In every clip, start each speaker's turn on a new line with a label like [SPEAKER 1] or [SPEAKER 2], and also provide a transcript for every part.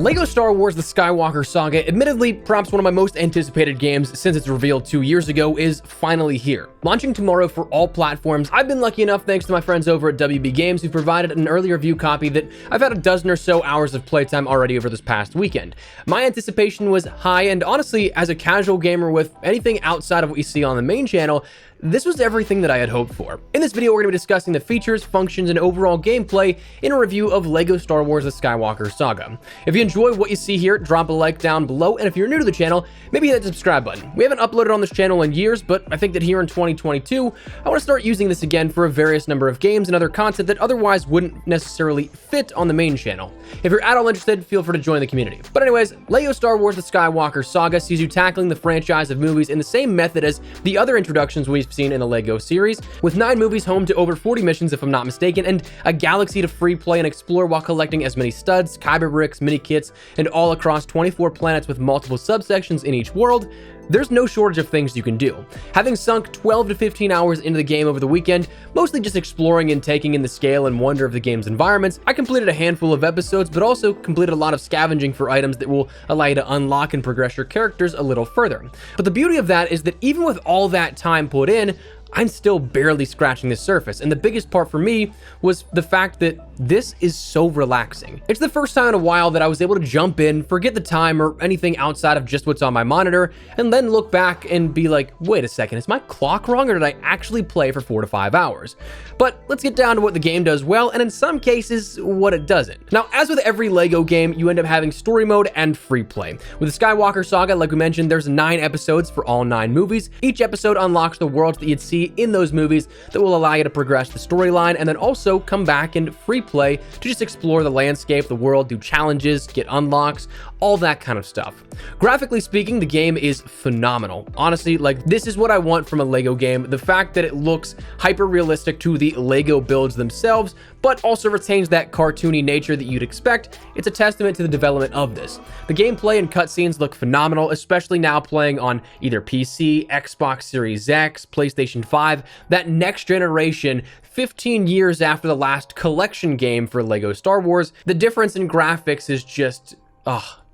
[SPEAKER 1] LEGO Star Wars The Skywalker Saga, admittedly perhaps one of my most anticipated games since its reveal 2 years ago, is finally here. Launching tomorrow for all platforms, I've been lucky enough thanks to my friends over at WB Games who provided an early review copy that I've had a dozen or so hours of playtime already over this past weekend. My anticipation was high, and honestly, as a casual gamer with anything outside of what you see on the main channel, this was everything that I had hoped for. In this video, we're going to be discussing the features, functions, and overall gameplay in a review of LEGO Star Wars The Skywalker Saga. If you enjoy what you see here, drop a like down below, and if you're new to the channel, maybe hit that subscribe button. We haven't uploaded on this channel in years, but I think that here in 2022, I want to start using this again for a various number of games and other content that otherwise wouldn't necessarily fit on the main channel. If you're at all interested, feel free to join the community. But anyways, LEGO Star Wars The Skywalker Saga sees you tackling the franchise of movies in the same method as the other introductions we've seen in the LEGO series, with 9 movies home to over 40 missions if I'm not mistaken, and a galaxy to free play and explore while collecting as many studs, kyber bricks, mini kits, and all across 24 planets with multiple subsections in each world. There's no shortage of things you can do. Having sunk 12 to 15 hours into the game over the weekend, mostly just exploring and taking in the scale and wonder of the game's environments, I completed a handful of episodes, but also completed a lot of scavenging for items that will allow you to unlock and progress your characters a little further. But the beauty of that is that even with all that time put in, I'm still barely scratching the surface, and the biggest part for me was the fact that this is so relaxing. It's the first time in a while that I was able to jump in, forget the time or anything outside of just what's on my monitor, and then look back and be like, wait a second, is my clock wrong, or did I actually play for 4 to 5 hours? But let's get down to what the game does well, and in some cases, what it doesn't. Now, as with every LEGO game, you end up having story mode and free play. With the Skywalker Saga, like we mentioned, there's 9 episodes for all 9 movies. Each episode unlocks the worlds that you'd see in those movies that will allow you to progress the storyline, and then also come back and free play to just explore the landscape, the world, do challenges, get unlocks, all that kind of stuff. Graphically speaking, the game is phenomenal. Honestly, like, this is what I want from a LEGO game. The fact that it looks hyper realistic to the LEGO builds themselves, but also retains that cartoony nature that you'd expect, it's a testament to the development of this. The gameplay and cutscenes look phenomenal, especially now playing on either PC, Xbox Series X, PlayStation 5, that next generation, 15 years after the last collection game for LEGO Star Wars. The difference in graphics is just,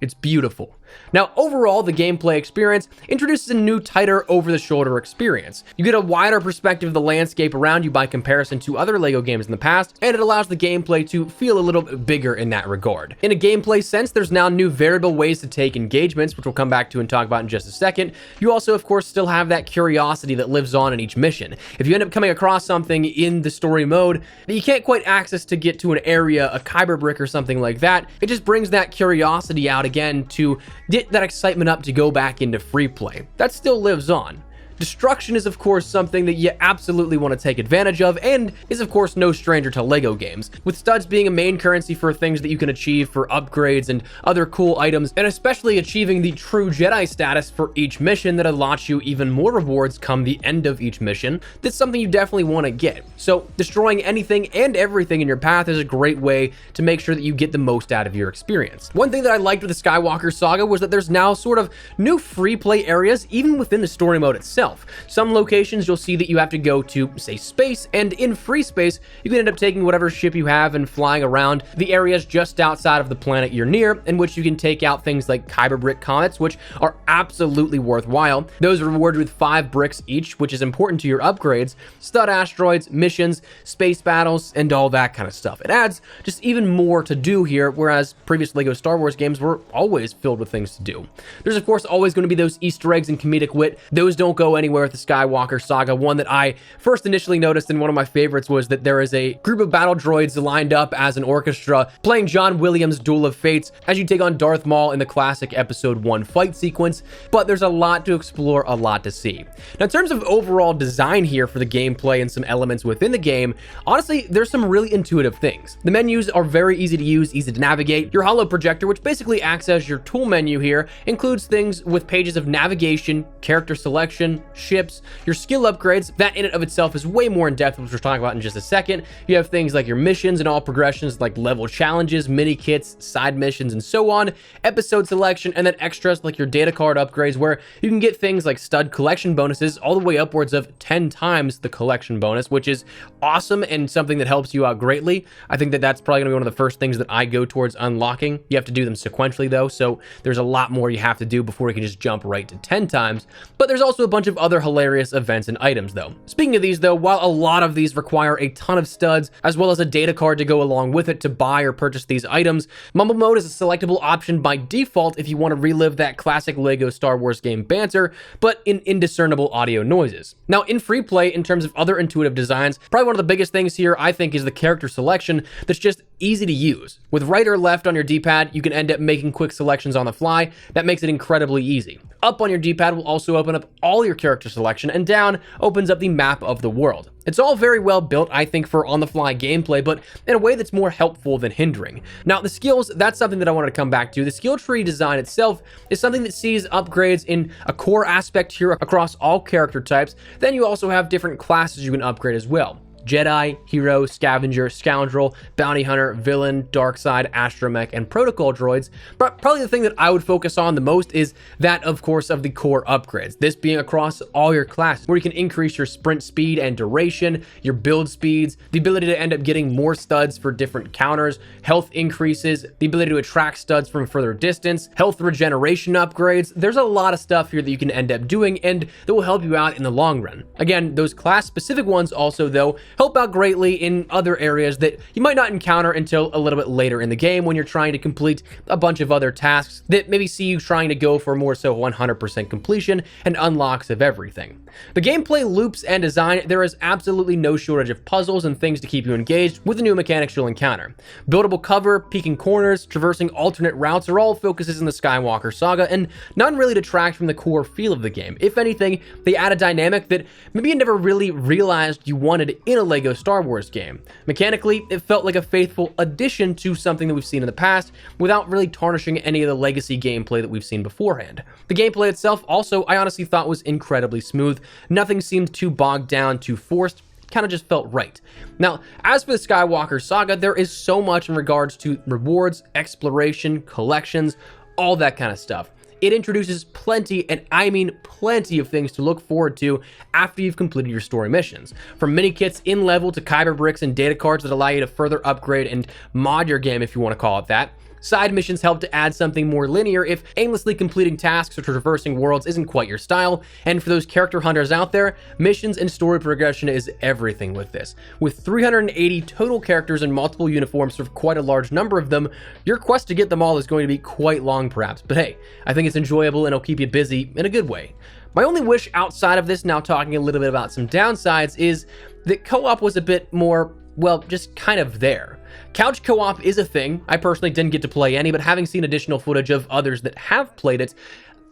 [SPEAKER 1] it's beautiful. Now, overall, the gameplay experience introduces a new, tighter, over-the-shoulder experience. You get a wider perspective of the landscape around you by comparison to other LEGO games in the past, and it allows the gameplay to feel a little bit bigger in that regard. In a gameplay sense, there's now new variable ways to take engagements, which we'll come back to and talk about in just a second. You also, of course, still have that curiosity that lives on in each mission. If you end up coming across something in the story mode that you can't quite access to get to an area, a kyber brick or something like that, it just brings that curiosity out again to get that excitement up to go back into free play. That still lives on. Destruction is, of course, something that you absolutely want to take advantage of, and is, of course, no stranger to LEGO games, with studs being a main currency for things that you can achieve for upgrades and other cool items, and especially achieving the true Jedi status for each mission that unlocks you even more rewards come the end of each mission. That's something you definitely want to get. So destroying anything and everything in your path is a great way to make sure that you get the most out of your experience. One thing that I liked with the Skywalker Saga was that there's now sort of new free play areas even within the story mode itself. Some locations you'll see that you have to go to, say, space, and in free space, you can end up taking whatever ship you have and flying around the areas just outside of the planet you're near, in which you can take out things like kyber brick comets, which are absolutely worthwhile. Those are rewarded with 5 bricks each, which is important to your upgrades, stud asteroids, missions, space battles, and all that kind of stuff. It adds just even more to do here, whereas previous LEGO Star Wars games were always filled with things to do. There's, of course, always going to be those Easter eggs and comedic wit. Those don't go anywhere with the Skywalker Saga. One that I first initially noticed, and one of my favorites, was that there is a group of battle droids lined up as an orchestra playing John Williams' Duel of Fates as you take on Darth Maul in the classic Episode 1 fight sequence. But there's a lot to explore, a lot to see. Now, in terms of overall design here for the gameplay and some elements within the game, honestly, there's some really intuitive things. The menus are very easy to use, easy to navigate. Your holo projector, which basically acts as your tool menu here, includes things with pages of navigation, character selection, ships, your skill upgrades. That in and of itself is way more in depth, which we're talking about in just a second. You have things like your missions and all progressions, like level challenges, mini kits, side missions, and so on, episode selection, and then extras like your data card upgrades, where you can get things like stud collection bonuses all the way upwards of 10 times the collection bonus, which is awesome and something that helps you out greatly. I think that that's probably gonna be one of the first things that I go towards unlocking. You have to do them sequentially though, so there's a lot more you have to do before you can just jump right to 10 times. But there's also a bunch of other hilarious events and items though. Speaking of these though, while a lot of these require a ton of studs, as well as a data card to go along with it to buy or purchase these items, Mumble Mode is a selectable option by default if you want to relive that classic LEGO Star Wars game banter, but in indiscernible audio noises. Now, in free play, in terms of other intuitive designs, probably one of the biggest things here, I think, is the character selection that's just easy to use. With right or left on your D-pad, you can end up making quick selections on the fly. That makes it incredibly easy. Up on your D-pad will also open up all your character selection, and down opens up the map of the world. It's all very well built, I think, for on-the-fly gameplay, but in a way that's more helpful than hindering. Now, the skills, that's something that I wanted to come back to. The skill tree design itself is something that sees upgrades in a core aspect here across all character types. Then you also have different classes you can upgrade as well. Jedi, Hero, Scavenger, Scoundrel, Bounty Hunter, Villain, Darkside, Astromech, and Protocol droids. But probably the thing that I would focus on the most is that, of course, of the core upgrades. This being across all your classes, where you can increase your sprint speed and duration, your build speeds, the ability to end up getting more studs for different counters, health increases, the ability to attract studs from further distance, health regeneration upgrades. There's a lot of stuff here that you can end up doing and that will help you out in the long run. Again, those class-specific ones also, though, help out greatly in other areas that you might not encounter until a little bit later in the game when you're trying to complete a bunch of other tasks that maybe see you trying to go for more so 100% completion and unlocks of everything. The gameplay loops and design, there is absolutely no shortage of puzzles and things to keep you engaged with the new mechanics you'll encounter. Buildable cover, peeking corners, traversing alternate routes are all focuses in the Skywalker Saga, and none really detract from the core feel of the game. If anything, they add a dynamic that maybe you never really realized you wanted in a LEGO Star Wars game. Mechanically, it felt like a faithful addition to something that we've seen in the past without really tarnishing any of the legacy gameplay that we've seen beforehand. The gameplay itself also, I honestly thought was incredibly smooth. Nothing seemed too bogged down, too forced. Kind of just felt right. Now, as for the Skywalker Saga, there is so much in regards to rewards, exploration, collections, all that kind of stuff. It introduces plenty, and I mean plenty, of things to look forward to after you've completed your story missions. From mini kits in level to kyber bricks and data cards that allow you to further upgrade and mod your game, if you want to call it that. Side missions help to add something more linear if aimlessly completing tasks or traversing worlds isn't quite your style. And for those character hunters out there, missions and story progression is everything with this. With 380 total characters and multiple uniforms for quite a large number of them, your quest to get them all is going to be quite long perhaps. But hey, I think it's enjoyable and it'll keep you busy in a good way. My only wish outside of this, now talking a little bit about some downsides, is that co-op was a bit more, well, just kind of there. Couch co-op is a thing. I personally didn't get to play any, but having seen additional footage of others that have played it,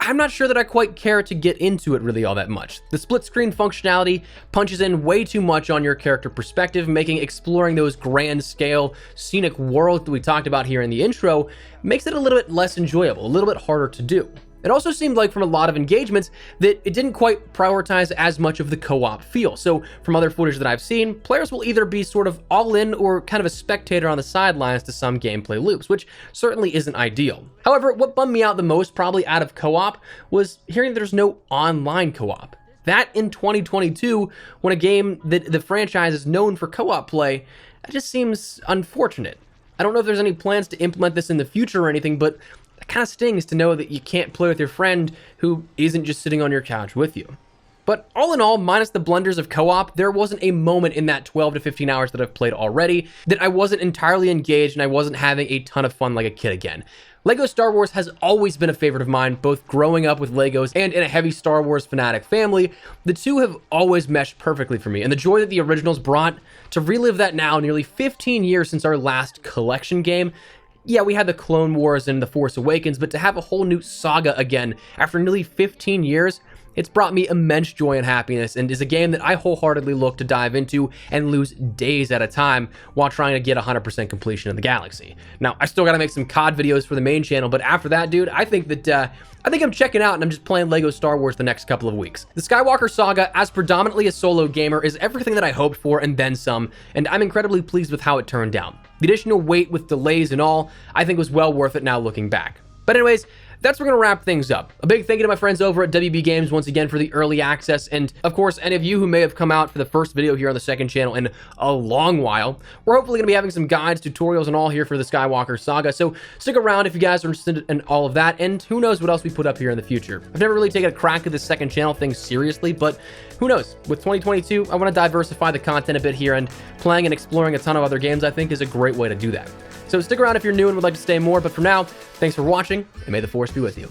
[SPEAKER 1] I'm not sure that I quite care to get into it really all that much. The split screen functionality punches in way too much on your character perspective, making exploring those grand scale scenic worlds that we talked about here in the intro, makes it a little bit less enjoyable, a little bit harder to do. It also seemed like from a lot of engagements that it didn't quite prioritize as much of the co-op feel. So from other footage that I've seen, players will either be sort of all in or kind of a spectator on the sidelines to some gameplay loops, which certainly isn't ideal. However, what bummed me out the most probably out of co-op was hearing there's no online co-op. That in 2022, when a game that the franchise is known for co-op play, it just seems unfortunate. I don't know if there's any plans to implement this in the future or anything, but it kind of stings to know that you can't play with your friend who isn't just sitting on your couch with you. But all in all, minus the blunders of co-op, there wasn't a moment in that 12 to 15 hours that I've played already that I wasn't entirely engaged and I wasn't having a ton of fun like a kid again. LEGO Star Wars has always been a favorite of mine, both growing up with LEGOs and in a heavy Star Wars fanatic family. The two have always meshed perfectly for me, and the joy that the originals brought, to relive that now nearly 15 years since our last collection game. Yeah, we had the Clone Wars and the Force Awakens, but to have a whole new saga again after nearly 15 years, It's brought me immense joy and happiness, and is a game that I wholeheartedly look to dive into and lose days at a time while trying to get 100% completion of the galaxy. Now, I still gotta make some COD videos for the main channel, but after that, dude, I think I'm checking out and I'm just playing LEGO Star Wars the next couple of weeks. The Skywalker Saga, as predominantly a solo gamer, is everything that I hoped for and then some, and I'm incredibly pleased with how it turned out. The additional weight with delays and all, I think was well worth it now looking back. But anyways, that's where we're going to wrap things up. A big thank you to my friends over at WB Games once again for the early access, and of course, any of you who may have come out for the first video here on the second channel in a long while. We're hopefully going to be having some guides, tutorials, and all here for the Skywalker Saga, so stick around if you guys are interested in all of that, and who knows what else we put up here in the future. I've never really taken a crack at this second channel thing seriously, but who knows? With 2022, I want to diversify the content a bit here, and playing and exploring a ton of other games, I think, is a great way to do that. So stick around if you're new and would like to stay more, but for now, thanks for watching, and may the Force be with you.